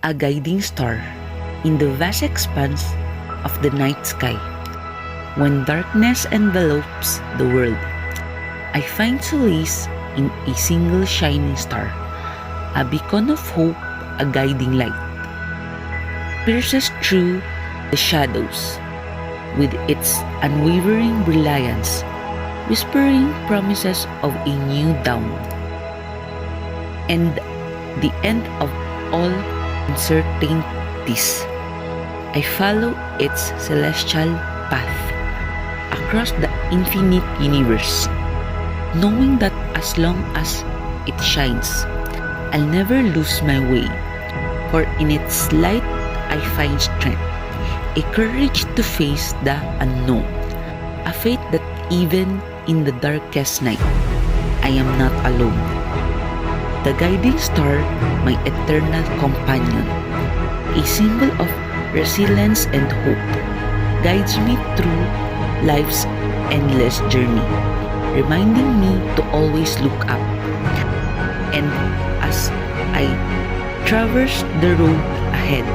a guiding star in the vast expanse of the night sky. When darkness envelops the world, I find solace in a single shining star, a beacon of hope, a guiding light. Pierces through the shadows with its unwavering brilliance, whispering promises of a new dawn and the end of all uncertainties. I follow its celestial path across the infinite universe, knowing that as long as it shines, I'll never lose my way, for in its light I find strength, a courage to face the unknown, a faith that even in the darkest night, I am not alone. The guiding star, my eternal companion, a symbol of resilience and hope, guides me through life's endless journey, reminding me to always look up. And as I traverse the road ahead,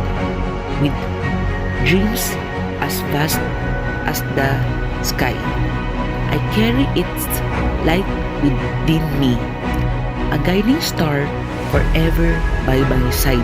with dreams as vast as the sky, I carry its light within me, a guiding star forever by my side.